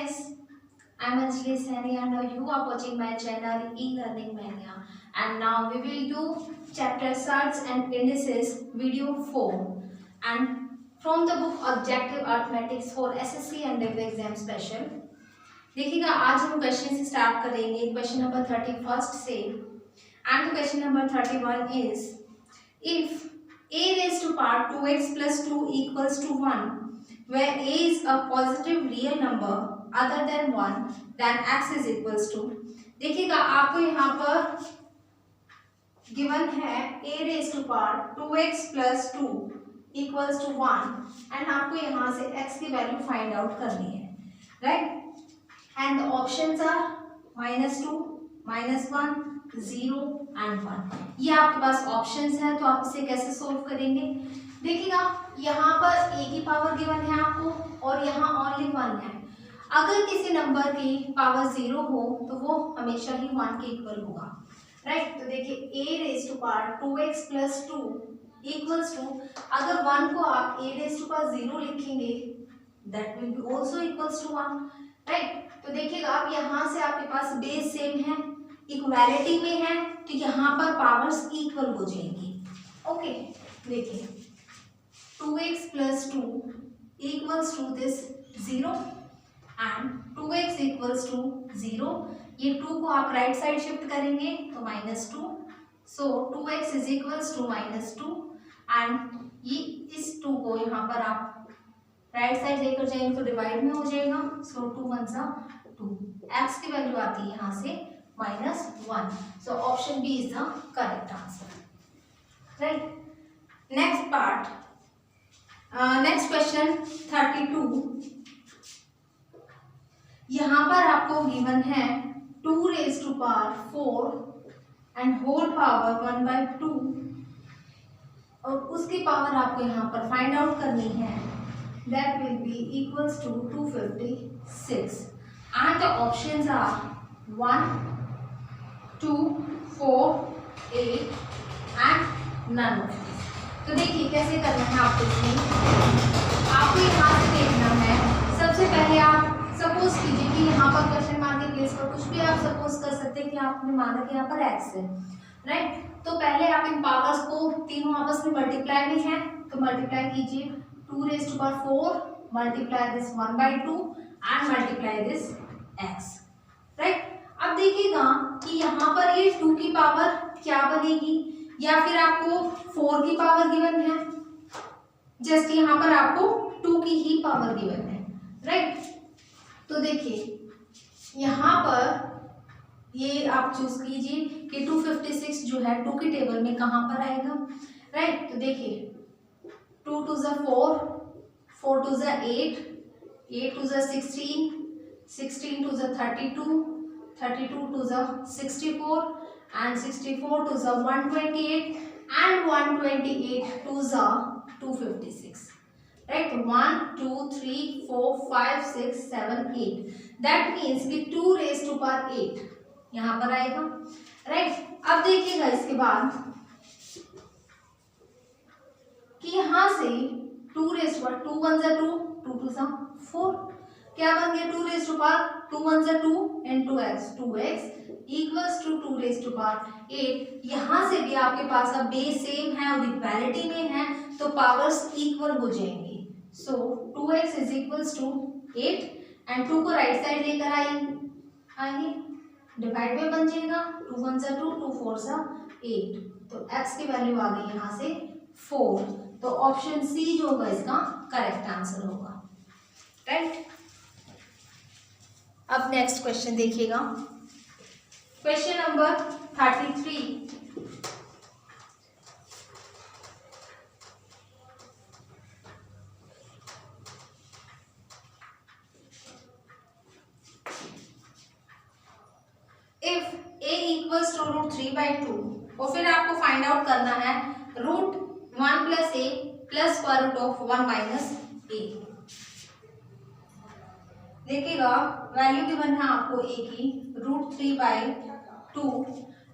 guys, I'm Anjali Sani and now you are watching my channel E-Learning Mania, and now we will do chapter Surds and Indices video 4 and from the book Objective Arithmetics for SSC and Degree Exam Special। देखिएगा आज हम question से start करेंगे question number 31 से and question number 31 is if a raised to power 2x plus 2 equals to 1 where a is a positive real number other than 1 then x is equals to। देखिएगा आपको यहाँ पर given है a raised to power 2x plus 2 equals to 1 and आपको यहाँ से x की value find out करनी है, right. And the options are -2, -1, 0 and 1। ये आपके पास ऑप्शंस है, तो आप इसे कैसे सोल्व करेंगे? देखिएगा यहाँ पर a की पावर गिवन है आपको और यहाँ ओनली 1 है। अगर किसी नंबर की पावर 0 हो तो वो हमेशा ही 1 के इक्वल होगा, राइट। तो देखिए a raise to power 2x plus 2 equals to, अगर 1 को आप a रेज़ टू पावर 0 लिखेंगे that will be also equals to 1, right. तो देखिएगा आप यहाँ से आपके पास बेस सेम है, इक्वालिटी में है, तो यहाँ पर पावर्स इक्वल हो जाएंगी। ओके, देखिए 2x plus 2 equals to this 0 and 2x equals to 0। ये 2 को आप राइट साइड शिफ्ट करेंगे तो -2, so 2x is equals to -2 and ये इस 2 को यहाँ पर आप राइट साइड लेकर जाएंगे तो डिवाइड में हो जाएगा, सो 2 1 सा 2, x की वैल्यू आती है यहाँ से -1, so option B is the correct answer, right. Next part, next question 32। यहाँ पर आपको गिवन है 2 raise to power 4 and whole power 1/2 और उसकी पावर आपको यहाँ पर फाइंड आउट करनी है, that will be equals to 256 and the options are 1, 2, 4, 8 and none of this. तो देखिए कैसे करना है आपको इसमें, आपको यहाँ से देखना है। सबसे पहले आप सपोज कीजिए कि यहाँ पर क्वेश्चन मार्क के प्लेस पर कुछ भी आप सपोज कर सकते हैं कि आपने माना कि यहाँ पर x है, राइट। तो पहले आप इन पावर्स को तीनों आपस में मल्टीप्लाई में है तो मल्टीप्लाई कीजिए, 2 raise to power 4 multiply this 1/2 and multiply this x, right. अब देखिएगा कि यहाँ पर ये 2 की पावर क्या बनेगी, या फिर आपको 4 की पावर गिवन है, जस्ट यहाँ पर आपको 2 की ही पावर गिवन है, राइट। तो देखिए यहाँ पर ये आप चूज कीजिए कि 256 जो है 2 की टेबल में कहाँ पर आएगा, राइट। तो देखिए 2 2 ज़ा 4, 4 2 ज़ा 8, 8 2 ज़ा 16, 16 2 ज़ा 32, 32 2 ज़ा 64 and 64 2 ज़ा 128 and 128 2 ज़ा 256, right। 1 2 3 4 5 6 7 8, that means कि 2 रेज़ टू पावर 8 यहाँ पर आएगा, राइट। अब देखिएगा इसके बाद कि यहाँ से 2 रेज़ टू पावर 2 1 ज़ा 2, 2 2 ज़ा 4, क्या बन गया 2 रेज़ टू पावर 2 1 ज़ा 2 and 2x equals to 2 raise to power 8। यहाँ से भी आपके पास अब बेस सेम है और इक्वालिटी में है तो पावर्स इक्वल हो जाएंगे, so 2x is equals to 8 and 2 को राइट साइड लेकर आएंगे डिवाइड में बन जाएगा, 2 1 ज़ा 2, 2 4 ज़ा 8, तो x की वैल्यू आ गई यहाँ से 4, तो ऑप्शन सी जो होगा इसका करेक्ट आंसर होगा, राइट। अब नेक्स्ट क्वेश्चन देखिएगा, question number 33। If a equals to √3/2 और फिर आपको फाइंड आउट करना है √1 plus a plus square root of 1 minus a। देखिएगा वैल्यू गिवन है आपको a की √3/2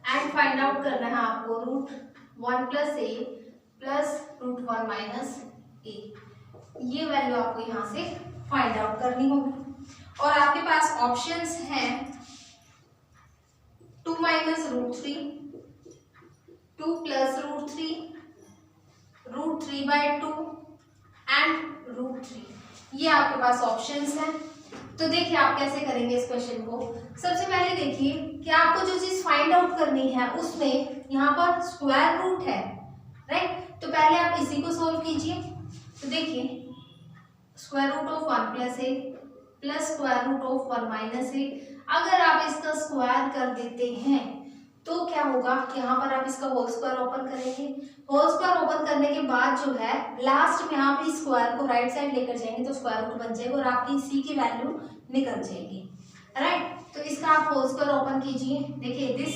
एंड फाइंड आउट करना है आपको √1 plus a plus √1 minus a। ये वैल्यू आपको यहाँ से फाइंड आउट करनी होगी। और आपके पास ऑप्शंस हैं 2 minus root 3, 2 plus root 3, root 3/2 and root 3। ये आपके पास ऑप्शंस हैं। तो देखिए आप कैसे करेंगे इस क्वेश्चन को। सबसे पहले देखिए कि आपको जो चीज फाइंड आउट करनी है उसमें यहाँ पर स्क्वायर रूट है, राइट। तो पहले आप इसी को सोल्व कीजिए। तो देखिए square root of 1 plus A plus square root of 1 minus A, अगर आप इसका स्क्वायर कर देते हैं तो क्या होगा कि यहाँ पर आप इसका होल स्क्वायर ओपन करेंगे। होल स्क्वायर ओपन करने के बाद जो है लास्ट में आप इस स्क्वायर को राइट साइड लेकर जाएंगे तो स्क्वायर रूट बन जाएगा और आपकी सी की वैल्यू निकल जाएगी, राइट। तो इसका आप होल स्क्वायर ओपन कीजिए। देखिए this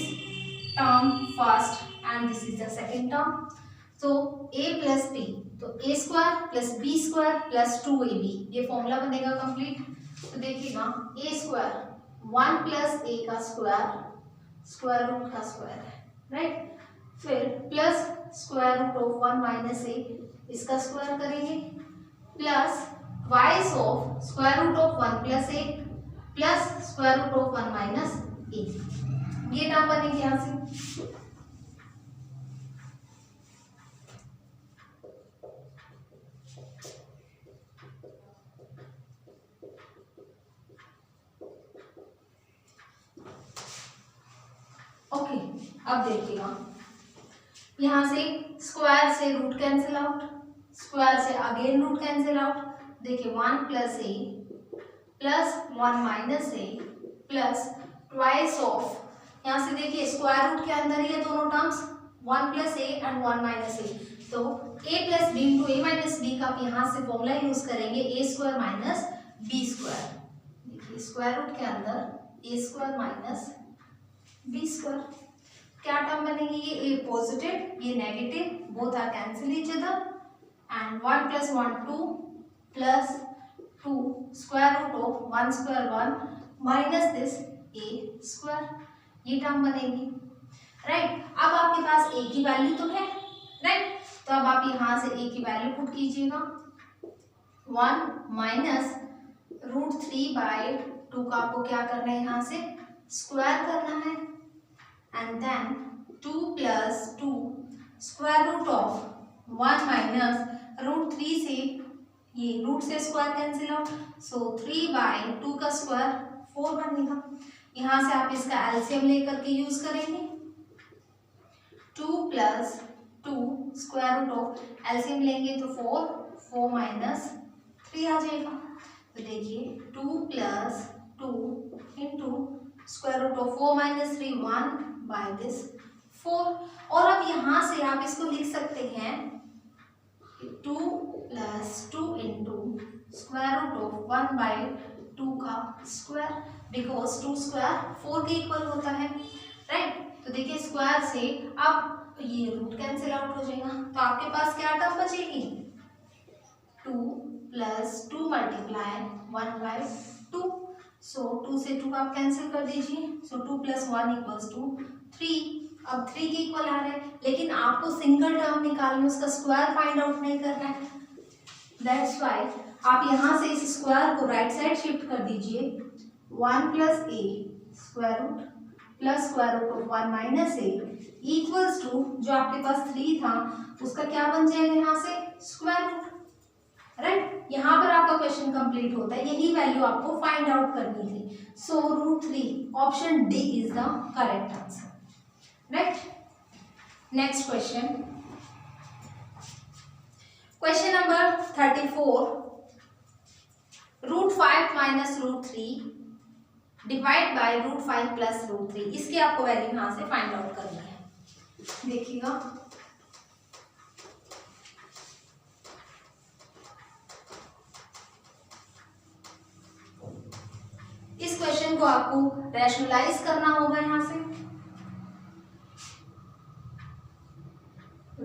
term first and this is the second term. तो a प्लस b, तो a square plus b square plus 2ab, ये फॉर्मूला बनेगा कंप्लीट। तो देखिएगा a स्क्वायर 1 प्लस a का स्क्वायर रूट का स्क्वायर है, राइट। फिर plus square root of 1 minus a, इसका स्क्वायर करेंगे, plus twice of square root of 1 plus a plus square root of 1 minus a, ये टर्म बनेगी यहाँ से। ओके अब देखिएगा यहाँ से स्क्वायर से रूट कैंसिल आउट, स्क्वायर से अगेन रूट कैंसिल आउट। देखिए 1 plus A plus 1 minus A plus twice of, यहाँ से देखिए स्क्वायर रूट के अंदर ही है दोनों terms 1 plus A and 1 minus A, तो a plus B into A minus B का आप यहाँ से फॉर्मूला यूज करेंगे a square minus B square. देखिए स्क्वायर रूट के अंदर a square minus B square, क्या टर्म बनेगी, ये a पॉजिटिव ये negative, both are cancel each other and 1 plus 1 2 plus 2 square root of 1 square 1 minus this a square, ये term बनेगी, right. अब आपके पास a की वैल्यू तो है, राइट। तो अब आप यहाँ से a की वैल्यू पुट कीजिएगा 1 माइनस रूट 3/2 का आपको क्या करना है यहाँ से स्क्वायर करना है and then 2 plus 2 square root of 1 minus root 3 से ये रूट से स्क्वायर कैंसिल आउट, सो 3/2 का स्क्वायर 4 बनेगा। यहाँ से आप इसका एलसीएम लेकर के यूज करेंगे 2 plus 2 square root of, LCM लेंगे तो 4 माइनस 3 आ जाएगा। तो देखिए 2 plus 2 into square root of 4 minus 3 1 by this 4, और अब यहाँ से आप इसको लिख सकते हैं 2 plus 2 into square root of 1/2 का स्क्वायर, बिकॉज 2 स्क्वायर 4 के इक्वल होता है, राइट। तो देखिए स्क्वायर से अब ये रूट कैंसिल आउट हो जाएगा, तो आपके पास क्या टर्म बचेगी 2 प्लस 2 मल्टीप्लाई 1/2, सो 2 से 2 आप कैंसिल कर दीजिए, सो 2 प्लस 1 इक्वल्स टू 3। अब 3 के इक्वल आ रहा है, लेकिन आपको सिंगल टर्म निकालना, उसका स्क्वायर फाइंड आउट नहीं करना है, दैट्स वाई आप यहाँ से इस स्क्वायर को राइट साइड शिफ्ट कर दीजिए 1 plus a square root plus square root of 1 minus a equals to जो आपके पास 3 था उसका क्या बन जाएगा यहाँ से स्क्वायर रूट, राइट। यहाँ पर आपका क्वेश्चन कंप्लीट होता है, यही वैल्यू आपको फाइंड आउट करनी थी, so root 3 option D is the correct answer, right. Next question, question number 34, root 5 minus root 3 divide by root 5 plus root 3, इसकी आपको वैल्यू यहाँ से फाइंड आउट करनी है। देखिएगा इस क्वेश्चन को आपको रैशनलाइज करना होगा, यहाँ से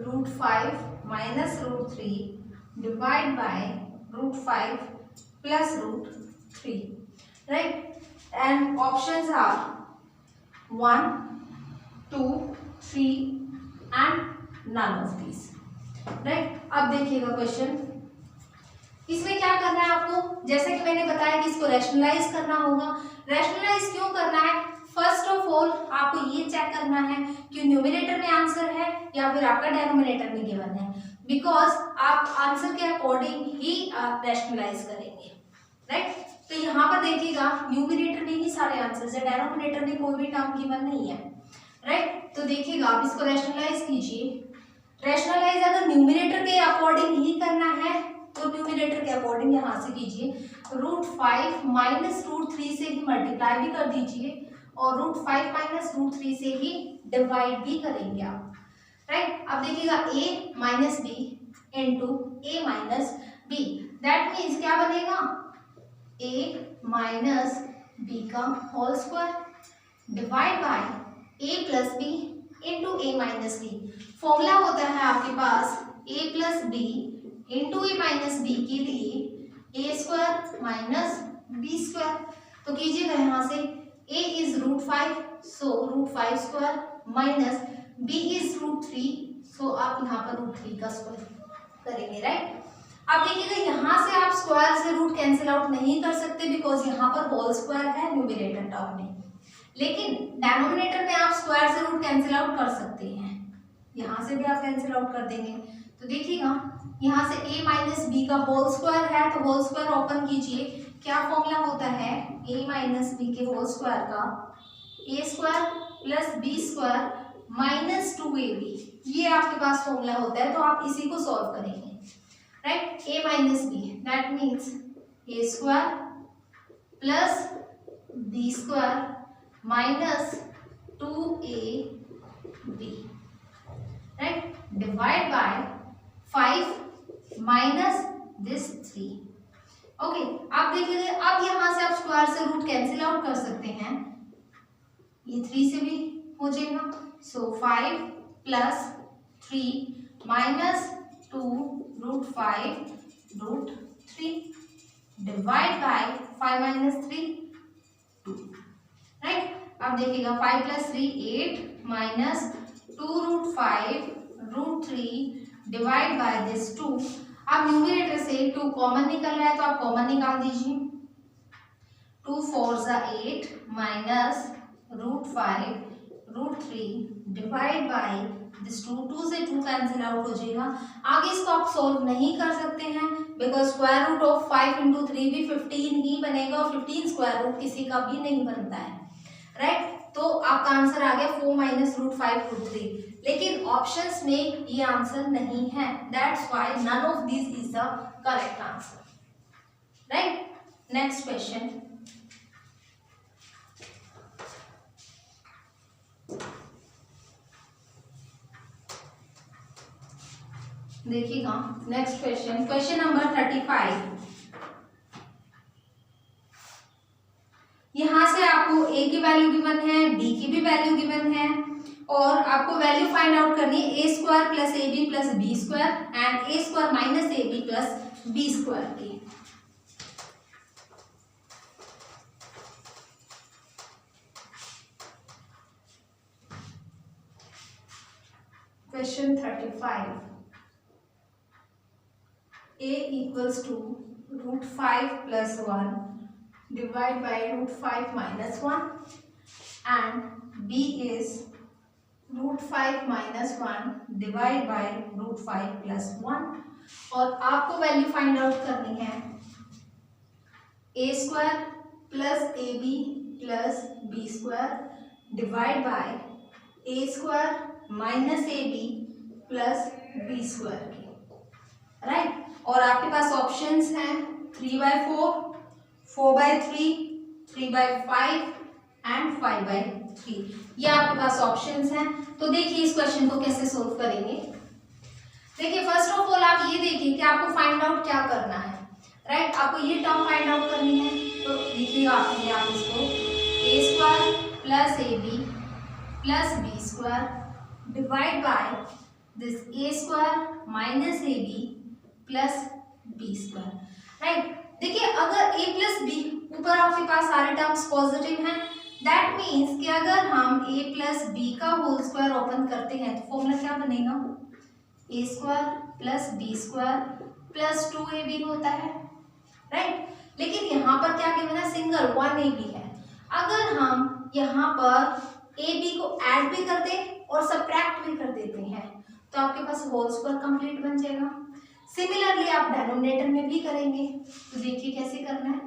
root 5 minus root 3 divide by root 5 plus root 3, right. And options are 1 2 3 and none of this, right. अब देखिएगा क्वेश्चन, इसमें क्या करना है आपको, जैसे कि मैंने मैंने बताया कि इसको रैशनलाइज करना होगा। रैशनलाइज क्यों करना है? फर्स्ट ऑफ ऑल आपको ये चेक करना है कि न्यूमरेटर में आंसर है या फिर आपका डेनोमिनेटर में गिवन है, बिकॉज आप आंसर के अकॉर्डिंग ही रैशनलाइज करेंगे, राइट। तो यहाँ पर देखिएगा न्यूमरेटर में ही सारे आंसर्स है, डेनोमिनेटर में कोई भी टर्म गिवन नहीं है, राइट। तो देखिएगा आप इसको रैशनलाइज कीजिए। रैशनलाइज अगर न्यूमरेटर के अकॉर्डिंग ही करना है तो न्यूमरेटर के अकॉर्डिंग यहाँ से कीजिए, √5 माइनस √3 से ही मल्टीप्लाई भी कर दीजिए और √5 माइनस √3 से ही डिवाइड भी करेंगे आप, राइट। अब देखिएगा a minus B into a minus b, that means क्या बनेगा, a माइनस बी का whole square divide by a plus B into a minus b. Formula होता है आपके पास a plus B into a minus b के लिए a square minus B square. तो कीजिएगा यहाँ से a is √5 so √5 square minus b is √3 so आप यहाँ पर √3 का स्क्वायर करेंगे, राइट। अब देखिएगा यहाँ से आप स्क्वायर से रूट कैंसिल आउट नहीं कर सकते बिकॉज यहाँ पर होल स्क्वायर है न्यूमरेटर टर्म में, लेकिन डेनोमिनेटर में आप स्क्वायर से रूट कैंसिल आउट कर सकते हैं, यहाँ से भी आप कैंसिल आउट कर देंगे। तो देखिएगा यहाँ से a माइनस बी का होल स्क्वायर है तो होल स्क्वायर ओपन कीजिए, क्या फॉर्मूला होता है a माइनस बी के होल स्क्वायर का a square plus B square minus 2ab, ये आपके पास फॉर्मूला होता है। तो आप इसी को सॉल्व करेंगे, right. a minus b that means a square plus B square minus 2ab, right, divide by 5 minus this 3। Okay, आप देखिए अब यहाँ से आप स्क्वायर से रूट कैंसिल आउट कर सकते हैं, ये 3 से भी हो जाएगा, सो 5 plus 3 minus 2 √5 divide by 5 minus 3 2, right. अब देखिएगा 5 plus 3 8 minus 2 √5 divide by this 2। अब न्यूमरेटर से 2 कॉमन निकल रहा है तो आप कॉमन निकाल दीजिए, 2 4 ज़ा 8 माइनस √5 डिवाइड बाय दिस 2 से 2 कैंसिल आउट हो जाएगा। आगे इसको आप सॉल्व नहीं कर सकते हैं because square root of 5 into 3 भी 15 ही बनेगा और 15 स्क्वायर रूट किसी का भी नहीं बनता है, राइट। तो आपका आंसर आ गया 4 माइनस √5 लेकिन ऑप्शंस में ये आंसर नहीं है, that's why none of this is the correct answer, right. Next question, देखिएगा नेक्स्ट क्वेश्चन, क्वेश्चन नंबर 35। यहाँ से आपको a की वैल्यू गिवन है, b की भी वैल्यू गिवन है और आपको वैल्यू फाइंड आउट करनी है a square plus ab plus b square and a square minus ab plus b square की। Question 35, a equals to √5 plus 1 divide by √5 minus 1 and b is √5 minus 1 divide by √5 plus 1 और आपको value find out करनी है a square plus ab plus b square divide by a square minus ab plus b square की, right. और आपके पास options हैं 3/4 4/3 3/5 and 5/3, ये आपके पास ऑप्शंस हैं। तो देखिए इस क्वेश्चन को कैसे सोल्व करेंगे। देखिए फर्स्ट ऑफ ऑल आप ये देखिए कि आपको फाइंड आउट क्या करना है, राइट। आपको ये टर्म फाइंड आउट करनी है तो देखिएगा आप इसको a square plus ab plus b square divide by this a square minus ab plus b square, right. देखिए अगर a प्लस बी ऊपर आपके पास सारे टर्म्स पॉजिटिव हैं, दैट मीन्स कि अगर हम a प्लस बी का होल स्क्वायर ओपन करते हैं तो फॉर्मूला क्या बनेगा, a square plus B square plus 2ab होता है, राइट। लेकिन यहाँ पर क्या गिवन है, सिंगल 1ab है। अगर हम यहाँ पर ab को ऐड भी कर दें और सब्ट्रैक्ट भी कर देते हैं तो आपके पास होल स्क्वायर कंप्लीट बन जाएगा। सिमिलरली आप डिनोमिनेटर में भी करेंगे, तो देखिए कैसे करना है,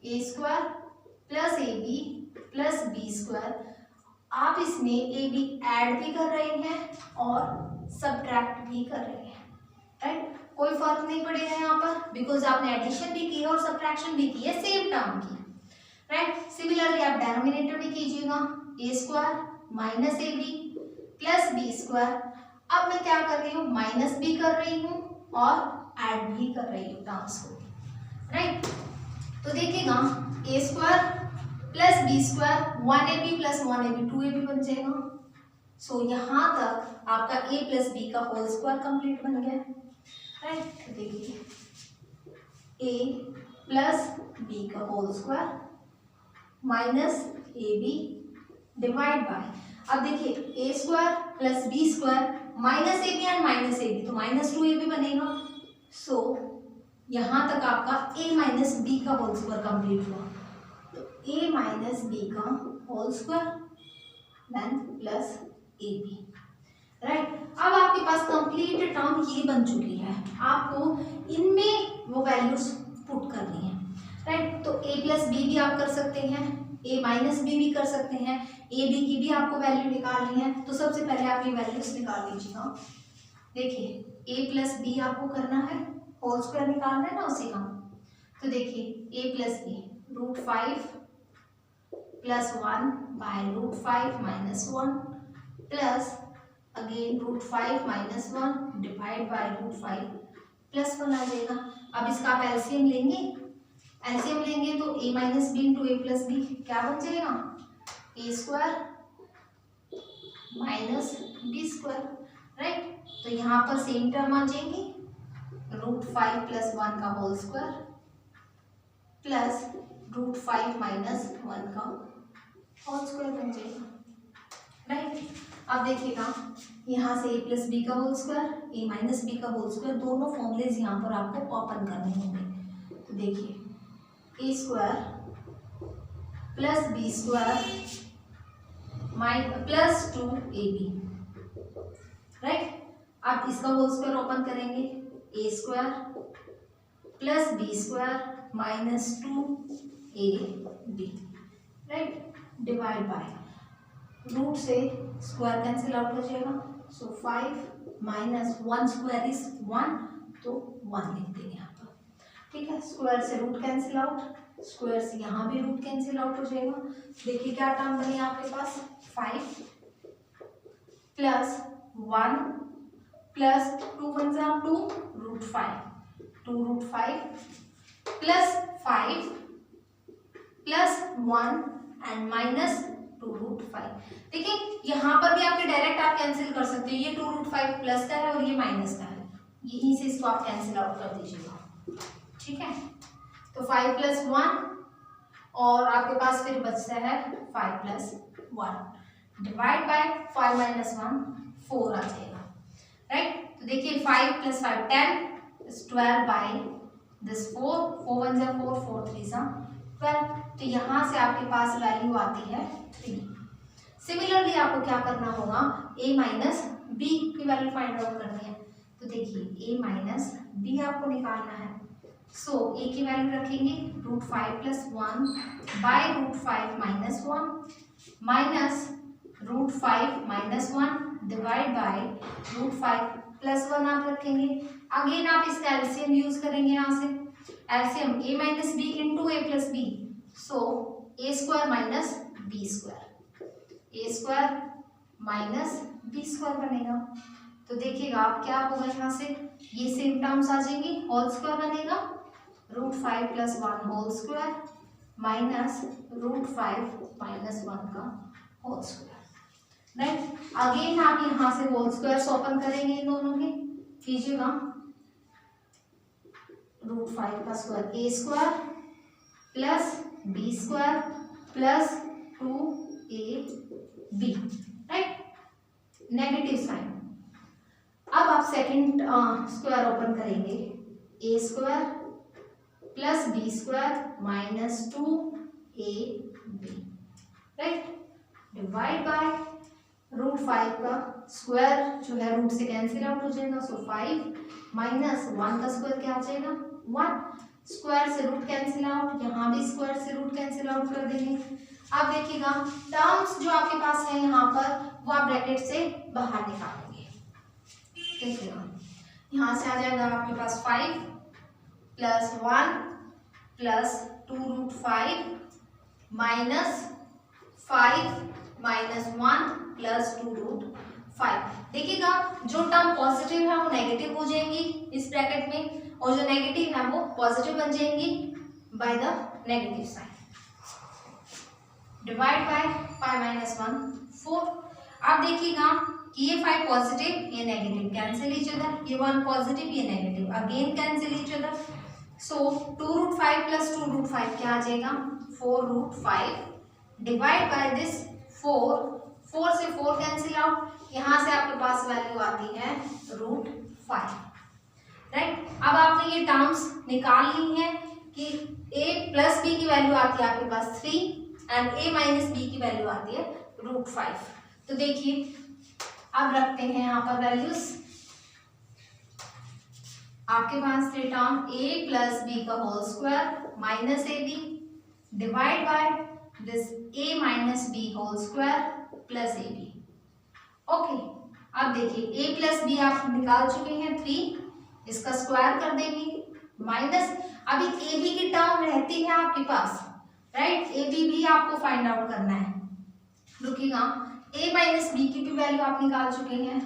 A square plus A B plus B square. आप इसमें ए बी ऐड भी कर रहे हैं और सब्ट्रैक्ट भी कर रहे हैं, राइट। कोई फर्क नहीं पड़ेगा यहाँ पर, बिकॉज आपने एडिशन भी की है और सब्ट्रैक्शन भी की है सेम टर्म की, राइट। सिमिलरली आप डिनोमिनेटर भी कीजिएगा, A square minus A B plus B square. अब मैं क्या कर रही हूँ, माइनस भी कर रही हूँ और ऐड भी कर रही हूँ टर्म्स को, राइट। तो देखिएगा A square plus B square 1ab plus 1ab 2ab बन जाएगा। सो यहाँ तक आपका a प्लस बी का होल स्क्वायर कंप्लीट बन गया, राइट। देखिए a प्लस बी का whole square minus ab divide by, अब देखिए a square plus B square minus ab and minus ab, तो माइनस 2ab बनेगा। सो यहाँ तक आपका a माइनस बी का होल स्क्वायर कंप्लीट हुआ, तो a माइनस बी का होल स्क्वायर देन प्लस ए बी, राइट। अब आपके पास कंप्लीट टर्म ये बन चुकी है, आपको इनमें वो वैल्यूज पुट करनी है, राइट। तो a प्लस बी भी आप कर सकते हैं, a माइनस बी भी कर सकते हैं, ए बी की भी आपको वैल्यू निकालनी है। तो सबसे पहले आप ये वैल्यूज निकाल लीजिएगा। देखिए a प्लस बी आपको करना है, होल स्क्वायर निकालना है ना उसी का। तो देखिए a plus b √5 plus 1 by √5 minus 1 plus again √5 minus 1 divide by √5 plus 1 आ जाएगा। अब इसका आप एलसीएम लेंगे, एलसीएम लेंगे तो a minus B into A plus B क्या बन जाएगा, A square minus B square, right. तो यहाँ पर सेम टर्म आ जाएंगी, √5 प्लस 1 का होल स्क्वायर प्लस √5 माइनस 1 का होल स्क्वायर बन जाएगा, राइट। अब देखिएगा यहाँ से a प्लस बी का whole square, a minus B का होल स्क्वायर, दोनों फॉर्मूलेज यहाँ पर आपको ओपन करने होंगे। तो देखिए a square plus B square plus 2ab, right. आप इसका होल स्क्वायर ओपन करेंगे, a square plus B square minus 2ab, right, divide by root से स्क्वायर कैंसिल आउट हो जाएगा। सो 5 माइनस 1 स्क्वायर इज 1, तो 1 लिख देंगे यहाँ पर, ठीक है। स्क्वायर से रूट कैंसिल आउट, स्क्वायर से यहाँ भी रूट कैंसिल आउट हो जाएगा। देखिए क्या टर्म बनी आपके पास, 5 प्लस 1 प्लस 2 बन जाए 2 √5, 2 √5 प्लस 5 प्लस 1 एंड माइनस 2 √5। देखिए यहाँ पर भी आपके डायरेक्ट आप कैंसिल कर सकते हैं, ये 2 √5 प्लस का है और ये माइनस का है, यहीं से इसको आप कैंसिल आउट कर दीजिएगा, ठीक है। तो 5 प्लस 1 और आपके पास फिर बचता है 5 प्लस 1 डिवाइड बाय 5 माइनस 1 4 आ जाएगा, राइट। तो देखिए 5 प्लस 5 10 12 बाय दिस 4 1 जा 4 4 3 जा 12, तो यहाँ से आपके पास वैल्यू आती है 3। सिमिलरली आपको क्या करना होगा, a माइनस बी की वैल्यू फाइंड आउट करनी है। तो देखिए a माइनस बी आपको निकालना है। सो a की वैल्यू रखेंगे √5 plus 1 by √5 minus 1 minus √5 minus 1 divide by √5 plus 1 आप रखेंगे। अगेन आप इसका एलसीएम यूज करेंगे, यहाँ से LCM a minus B into A plus b, so a square minus B square, A square minus B square बनेगा। तो देखिएगा आप क्या होगा, यहाँ से ये सेम टर्म्स आ जाएंगी, होल स्क्वायर बनेगा √5 plus 1 whole square minus √5 minus 1 का होल स्क्वायर, राइट। अगेन आप यहाँ से होल स्क्वायर ओपन करेंगे, इन दोनों के कीजिएगा, √5 का स्क्वायर ए square plus B square plus 2ab, right, negative sign. अब आप सेकंड स्क्वायर ओपन करेंगे, A square plus B square minus 2ab, right, divide by root 5 का स्क्वायर जो है रूट से कैंसिल आउट हो जाएगा, सो 5 माइनस 1 का स्क्वायर क्या आ जाएगा 1, स्क्वायर से रूट कैंसिल आउट, यहाँ भी स्क्वायर से रूट कैंसिल आउट कर देंगे। अब देखिएगा टर्म्स जो आपके पास है यहाँ पर वो आप ब्रैकेट से बाहर निकालेंगे। देखिएगा यहाँ से आ जाएगा आपके पास 5 plus 1 plus 2 root 5 minus 5 minus 1 plus 2 root 5। देखिएगा जो टर्म पॉजिटिव है वो नेगेटिव हो जाएंगी इस ब्रैकेट में, और जो नेगेटिव है वो पॉजिटिव बन जाएंगी by the negative sign. Divide by 5 minus 1 4। आप देखिएगा कि ये 5 पॉजिटिव ये नेगेटिव कैंसिल ईच अदर, ये 1 पॉजिटिव ये negative again cancel each other, so 2 root 5 plus 2 root 5 क्या आ जाएगा 4 रूट 5 डिवाइड बाय दिस 4 से 4 कैंसिल आउट, यहाँ से आपके पास वैल्यू आती है रूट 5, राइट। अब आपने ये टर्म्स निकाल ली है कि a प्लस बी की वैल्यू आती है आपके पास 3 एंड a माइनस बी की वैल्यू आती है रूट 5। तो देखिए अब रखते हैं यहाँ पर वैल्यूज, आपके पास थे टर्म a प्लस बी का whole square minus A b divide by this a minus b whole square plus A b. Okay, अब देखिए a प्लस बी आप निकाल चुके हैं 3, इसका स्क्वायर कर देंगे माइनस, अभी ए बी की टर्म रहती है आपके पास, राइट, ए बी भी आपको फाइंड आउट करना है। रुकिएगा, a माइनस बी की भी वैल्यू आप निकाल चुके हैं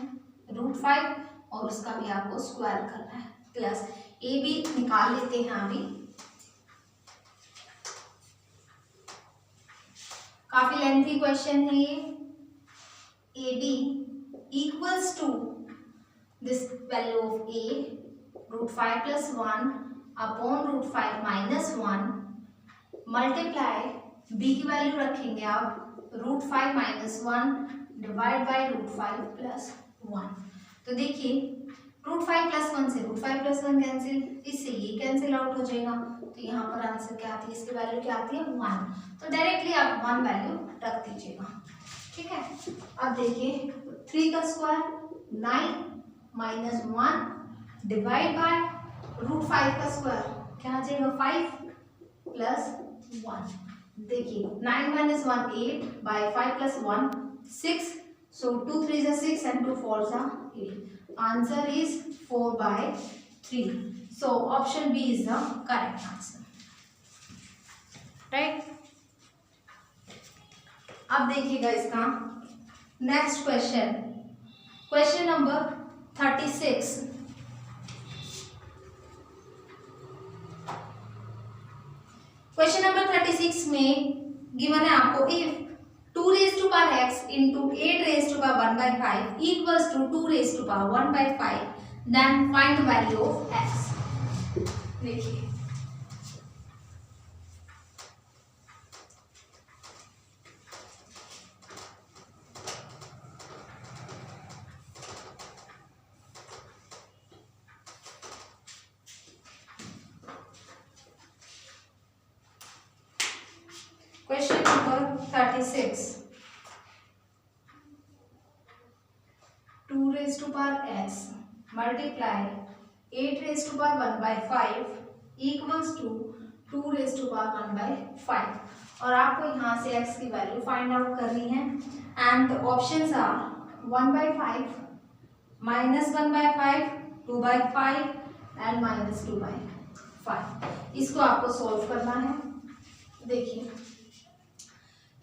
रूट 5 और उसका भी आपको स्क्वायर करना है, प्लस ए बी निकाल लेते हैं अभी, काफी लेंथी क्वेश्चन है ये। A B equals to this value of a root 5 plus 1 upon root 5 minus 1 multiply b की वैल्यू रखेंगे आप root 5 minus 1 divide by root 5 plus 1। तो देखिए रूट 5 प्लस 1 से रूट 5 प्लस 1 कैंसिल, इससे ये कैंसिल आउट हो जाएगा, तो यहाँ पर आंसर क्या आती है, इसकी वैल्यू क्या आती है 1, तो डायरेक्टली आप 1 वैल्यू रख दीजिएगा, ठीक है। अब देखिए 3 का square 9 minus 1 divide by root 5 का स्क्वायर क्या आ जाएगा 5 प्लस 1। देखिए 9 minus 1 8 bye 5 plus 1 6, so 2 3s are 6 and 2 4s are 8. Answer is 4 by 3. So option B is the correct answer. Right? अब देखिएगा इसका next question, question number 36। Question number 36 में given है आपको if 2 raised to power x into 8 raised to power 1 by 5 equals to 2 raised to power 1 by 5, then find the value of x। देखिए question number 36, 2 raised to power x multiply 8 raised to power 1 by 5 equals to 2 raised to power 1 by 5, और आपको यहाँ से x की value find out करनी है and options are 1 by 5 minus 1 by 5 2 by 5 and minus 2 by 5। इसको आपको solve करना है। देखिए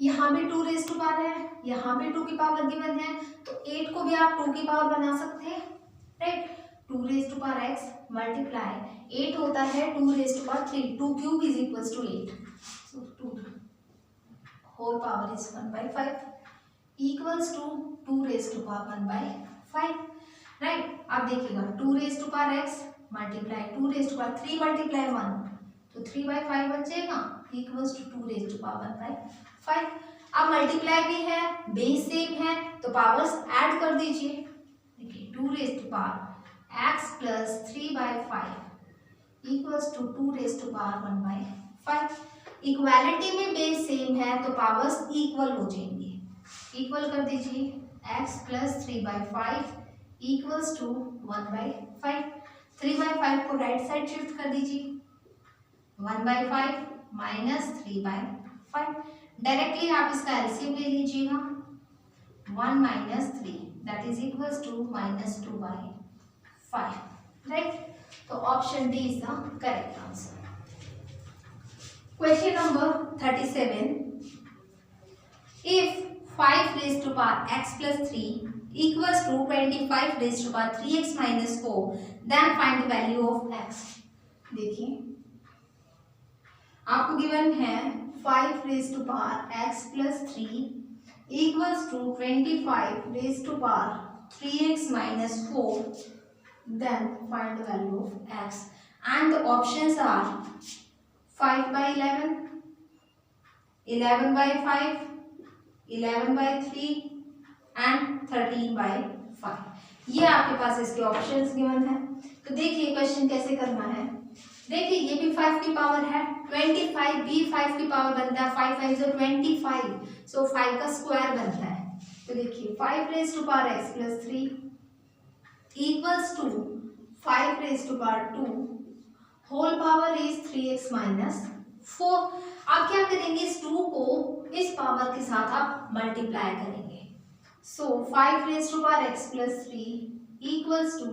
यहाँ भी 2 रेज़ टू पावर है, यहाँ भी 2 की पावर गिवन है, तो 8 को भी आप 2 की पावर बना सकते हैं, right. 2 raise to power x multiply 8 होता है 2 raise to power 3, 2 cube is equals to 8, so 2 whole power is 1 by 5 equals to 2 raise to power 1 by 5, right. अब देखिएगा 2 raise to power x multiply 2 raise to power 3 multiply 1, तो 3 by 5 बन जाएगा equals to 2 raise to power 1 by 5। अब multiply भी है, base same है, तो पावर्स ऐड कर दीजिए। देखिए 2 raise to power x plus 3 by 5 equals to 2⁵ equality में बेस सेम है तो पावर्स इक्वल हो जाएंगे। इक्वल कर दीजिए x प्लस 3/5 इक्वल्स टू 1/5। 3/5 को राइट साइड शिफ्ट कर दीजिए 1/5 माइनस 3/5। डायरेक्टली आप इसका एलसीएम ले लीजिएगा 1 minus 3 that is equals to -2/5। Right, तो option D is the correct answer. Question number 37. If 5 raised to power x plus 3 equals to 25 raised to power 3x minus 4, then find the value of x. देखिए आपको given है 5 raised to power x plus 3 equals to 25 raised to power 3x minus 4, then find the value of x. And the options are 5/11, 11/5, 11/3 and 13/5। ये आपके पास इसके options given है। तो देखिए question कैसे करना है। देखिए ये भी 5 की पावर है, 25 भी 5 की पावर बनता है, 5 5 जो 25, सो 5 का स्क्वायर बनता है। तो देखिए 5 raised to power x plus 3 equals to 5 raised to power 2 whole power is 3x minus 4। अब क्या करेंगे, इस 2 को इस पावर के साथ आप मल्टीप्लाई करेंगे। सो 5 raised to power x plus 3 equals to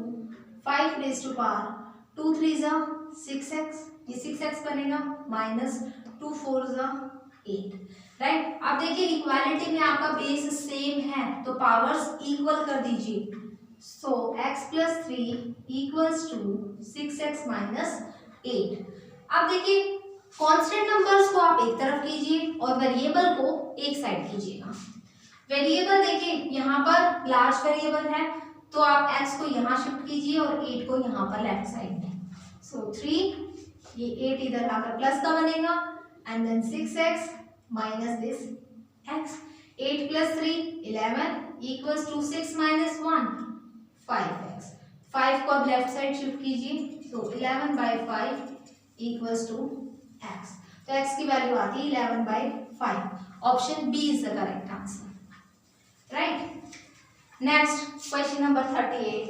5 raised to power 2 3 जा 6x, ये 6x बनेगा माइनस 2 4 जा 8। राइट, अब देखिए इक्वालिटी में आपका बेस सेम है तो पावर्स इक्वल कर दीजिए। सो x plus 3 equals to 6x minus 8। अब देखिए कांस्टेंट नंबर्स को आप एक तरफ कीजिए और वेरिएबल को एक साइड कीजिएगा। वेरिएबल देखिए यहाँ पर लार्ज वेरिएबल है तो आप x को यहाँ शिफ्ट कीजिए और 8 को यहाँ पर लेफ्ट साइड में। सो 3, ये 8 इधर आकर प्लस का बनेगा एंड देन 6x माइनस this x। 8 plus 3 11 equals to 6 minus 1 5x। 5 को अब लेफ्ट साइड शिफ्ट कीजिए तो 11/5 इक्वल्स टू x। तो x की वैल्यू आती है 11/5। Option B is the correct answer. Right, next question number 38।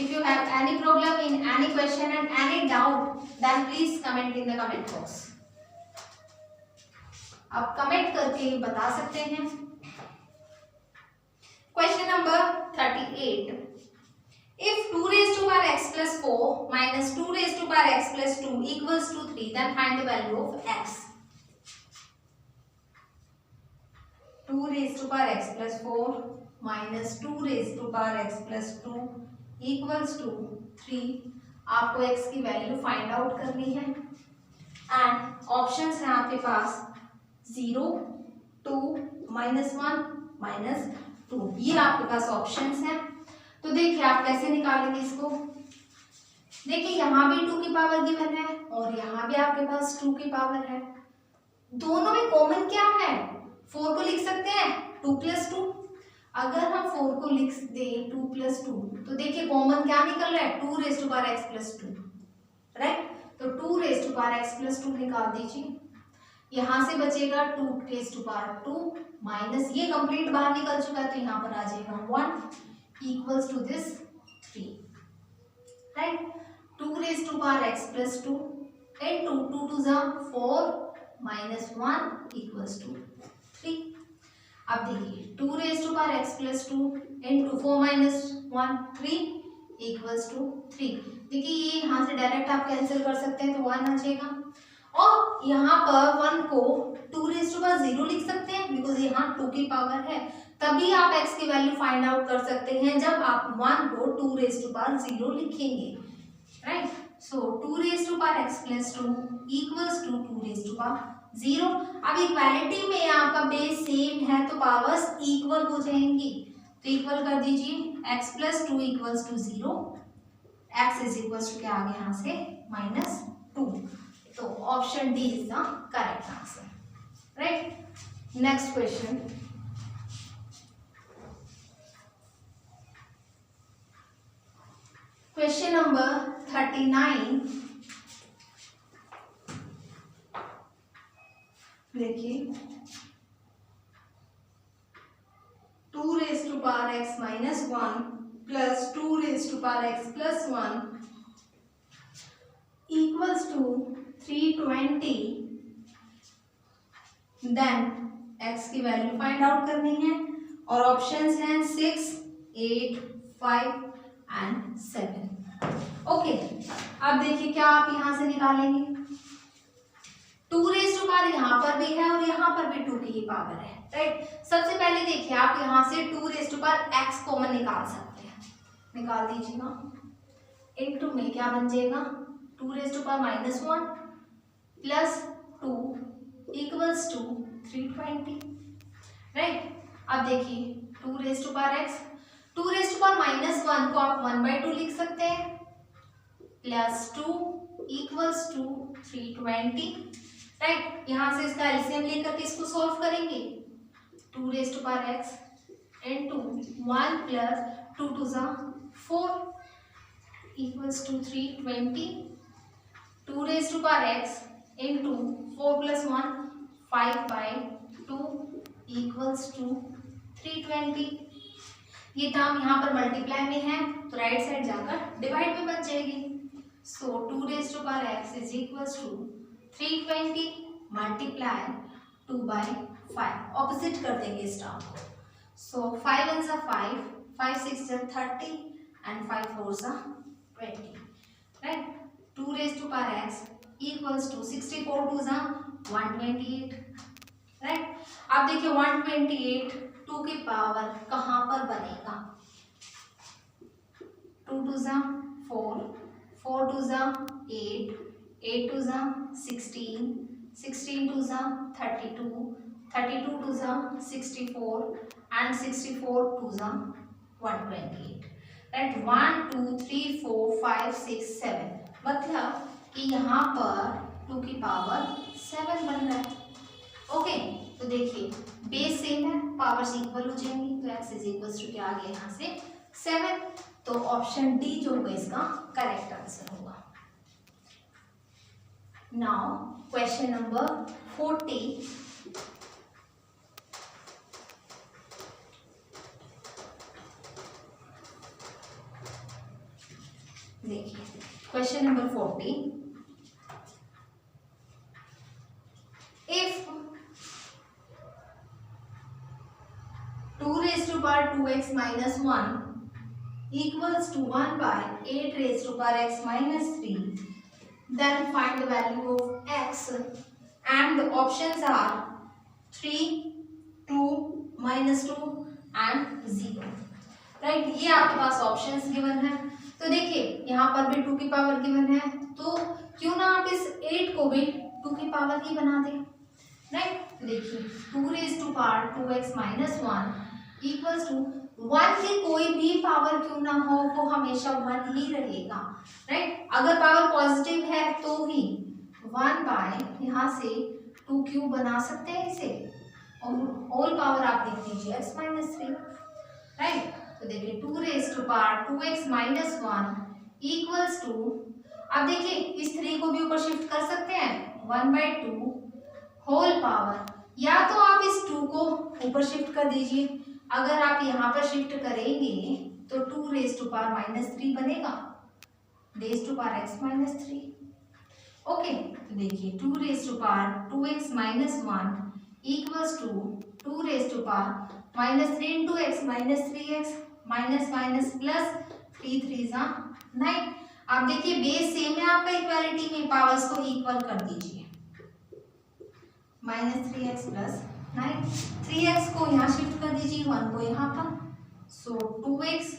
If you have any problem in any question and any doubt, then please comment in the comment box. आप comment करके बता सकते हैं। Question number 38। If 2 raised to power x plus 4 minus 2 raised to power x plus 2 equals to 3, then find the value of x. 2 raised to power x plus 4 minus 2 raised to power x plus 2 equals to 3। आपको x की value find out करनी है and options हैं आपके पास 0 2 -1 -2। ये आपके पास options हैं। तो देखिए आप कैसे निकालेंगे इसको। देखिए यहाँ भी 2 की पावर गिवन है और यहाँ भी आपके पास 2 की पावर है। दोनों में कॉमन क्या है, 4 को लिख सकते हैं 2 + 2। अगर हम 4 को लिख दें 2 + 2 तो देखिए कॉमन क्या निकल रहा है 2 raised to power x plus 2। Right, तो 2 raised to power x plus 2 निकाल दीजिए। यहाँ से बचेगा 2 raised to power 2 माइनस ये कंप्लीट बाहर निकल चुका है तो यहाँ पर आ जाएगा 1 equals to this 3। Right, 2 raised to power x plus 2 into 2 2 जा 4 minus 1 equals to 3। अब देखिए 2 raised to power x plus 2 into 4 minus 1 3 equals to 3। देखिए ये यहाँ से डायरेक्ट आप कैंसिल कर सकते हैं तो 1 आ जाएगा और यहाँ पर 1 को 2 raised to power 0 लिख सकते हैं बिकॉज यहाँ 2 की पावर है। तभी आप x की वैल्यू फाइंड आउट कर सकते हैं जब आप 1 को 2 raised to power 0 लिखेंगे। Right, so 2 raised to power x plus 2 equals to 2 raised to power 0। अब इक्वालिटी में आपका बेस सेम है तो पावर्स इक्वल हो जाएंगी तो इक्वल कर दीजिए x plus 2 equals to 0, x is equals to क्या आ गया यहाँ से -2। तो option D is the correct answer. Right, next question question number 39 देखिए, 2 raised to power x minus 1 plus 2 raised to power x plus 1 equals to 320, then x की value find out करनी है और ऑप्शंस हैं 6, 8, 5 एंड 7। ओके, अब देखिए क्या आप यहां से निकालेंगे। 2 रेज़ टू पावर यहाँ पर भी है और यहाँ पर भी 2 की पावर है, राइट। सबसे पहले देखिए आप यहाँ से 2 raise to power x common निकाल सकते हैं, निकाल दीजिएगा। इनटू में क्या बन जाएगा, 2 raise to power minus 1 plus 2 equals to 320, right. अब देखिए 2 raise to power x, 2 raise to power minus 1 को आप 1/2 लिख सकते हैं, प्लस 2 इक्वल्स टू 320, राइट। यहां से इसका एलसीएम लेकर के इसको सॉल्व करेंगे। 2 raise to power x into 1 plus 2 two ज़ा 4 equals to 320, 2 raise to power x into 4 plus 1 5/2 equals to 320। ये टर्म यहाँ पर मल्टीप्लाई में है तो राइट साइड जाकर डिवाइड में बन जाएगी। So 2 raise to power x is equals to 320 multiply 2/5, opposite कर देंगे इस टर्म को। सो 5 1 ज़ा 5, 5 6 ज़ा 30 एंड 5 4 ज़ा 20, right. 2 raise to power x equals to 64 2 ज़ा 128, राइट। अब देखिए 128 2 की पावर कहाँ पर बनेगा, 2 2 ज़ा 4, 4 2 ज़ा 8, 8 2 ज़ा 16, 16 2 ज़ा 32, 32 2 ज़ा 64 एंड 64 2 ज़ा 128, राइट। 1 2 3 4 5 6 7, मतलब कि यहाँ पर 2 की पावर 7 बन रहा है। ओके, तो देखिए बेस सेम है, पावर्स इक्वल हो जाएंगी, तो x इज इक्वल्स टू क्या आ गया यहाँ से 7, तो ऑप्शन डी जो होगा इसका करेक्ट आंसर होगा। नाउ क्वेश्चन नंबर 40, देखिए question number 40, if 2 raised to power 2x minus 1 equals to 1/8 raised to power x minus 3, then find the value of x, and the options are 3, 2, -2 and 0, right. ये आपके पास options given है। तो देखिए यहाँ पर भी 2 की पावर गिवन है, तो क्यों ना आप इस 8 को भी 2 की पावर ही बना दें, राइट। देखिए 2 raise to power 2x minus 1 equals to 1 की कोई भी पावर क्यों ना हो वो हमेशा 1 ही रहेगा, राइट। अगर पावर पॉजिटिव है तो ही 1/ यहाँ से 2 क्यूब बना सकते हैं इसे, और होल पावर आप लिख दीजिए x minus 3, राइट। तो देखिए 2 raise to power 2x minus 1 equals to, अब देखिए इस 3 को भी ऊपर शिफ्ट कर सकते हैं, 1/2 होल पावर, या तो आप इस 2 को ऊपर शिफ्ट कर दीजिए, अगर आप यहाँ पर शिफ्ट करेंगे तो 2 रेज़ टू पावर -3 बनेगा, raise to power x minus 3, okay. तो देखिए 2 raise to power 2x minus 1 equals to 2 raise to power -3 into x minus 3x minus minus plus 3 3 ज़ा 9। आप देखिए बेस सेम है आपका, इक्वालिटी में पावर्स को इक्वल कर दीजिए, -3x प्लस 9, 3x को यहाँ शिफ्ट कर दीजिए, 1 को यहाँ पर, so 2x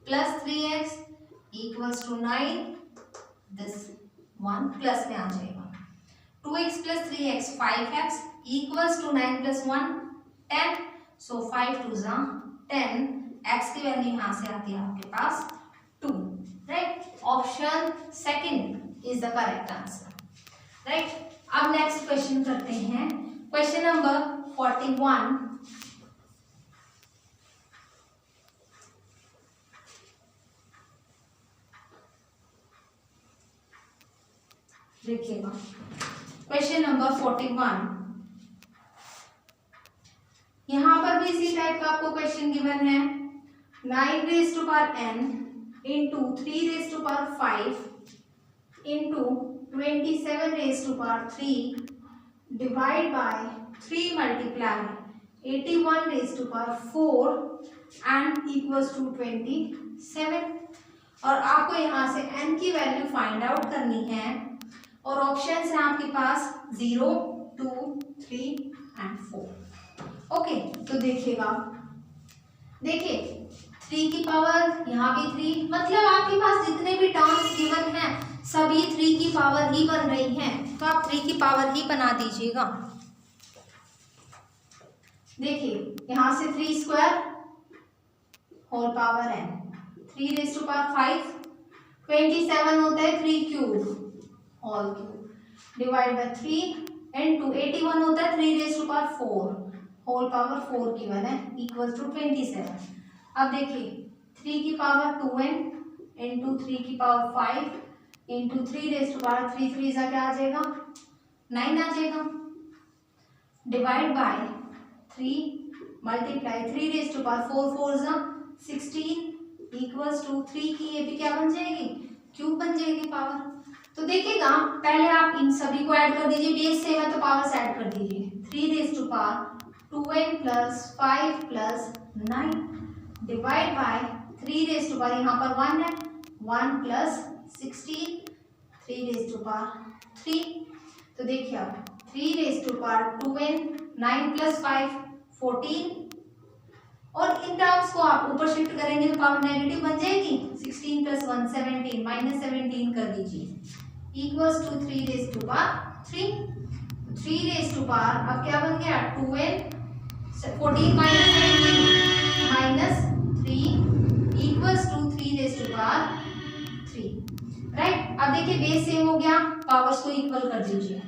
plus 3x equals to 9, this 1 plus में आ जाएगा, 2x plus 3x 5x equals to 9 plus 1 10, so 5 2 ज़ा 10, x की वैल्यू यहाँ से आती है आपके पास 2, right. Option second is the correct answer, right. अब नेक्स्ट क्वेश्चन करते हैं, क्वेश्चन नंबर 41, देखिएगा क्वेश्चन नंबर 41। यहाँ पर भी इसी टाइप का आपको क्वेश्चन गिवन है। 9 raise to power n into 3 raise to power 5 into 27 raise to power 3 divide by 3 multiply 81 raise to power 4 and equals to 27। और आपको यहाँ से n की वैल्यू फाइंड आउट करनी है और ऑप्शंस हैं आपके पास 0, 2, 3 एंड 4। ओके, तो देखिएगा, देखिए 3 की पावर यहाँ भी 3, मतलब आपके पास जितने भी टर्म्स गिवन हैं सभी 3 की पावर ही बन रही हैं, तो आप 3 की पावर ही बना दीजिएगा। देखिए यहाँ से 3 square whole power n, 3 raise to power 5, 27 होता है 3 cube whole cube divide by 3 into 81 होता है 3 raise to power 4 whole power 4 given है इक्वल टू 27। अब देखिए 3 की पावर 2n इंटू 3 की power 5 into 3 raise to power 3, 3 जा क्या आ जाएगा 9 आ जाएगा divide by 3 multiply 3 raise to power 4, 4 जा 16 इक्वल्स टू 3 की ये भी क्या बन जाएगी क्यूब बन जाएगी पावर। तो देखिएगा पहले आप इन सभी को ऐड कर दीजिए, बेस सेम है तो पावर्स ऐड कर दीजिए। 3 raise to power 2n plus 5 plus 9 divide by 3 raise to power यहाँ पर 1 है 1 प्लस 16 3 रेज़ टू पावर 3। तो देखिए अब 3 raise to power 2n 9 plus 5 14 और इन टर्म्स को आप ऊपर शिफ्ट करेंगे तो पावर नेगेटिव बन जाएगी 16 प्लस 1 17 माइनस 17 कर दीजिए equals to 3 raise to power 3। 3 raise to power अब क्या बन गया 2n 14 minus 17 minus 3 equals to 3 raise to power 3। Right, अब देखिए बेस सेम हो गया, पावर्स को इक्वल कर दीजिए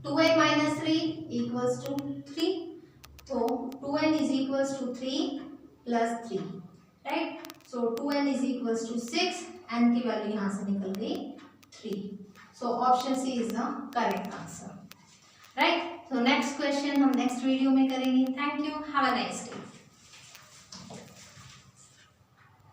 2n माइनस 3 इक्वल्स टू 3। तो 2n is equals to 3 plus 3, right? So 2n is equals to 6, n की वैल्यू यहाँ से निकल गई 3. So option C is the correct answer, right? So next question हम next वीडियो में करेंगे. Thank you. Have a nice day.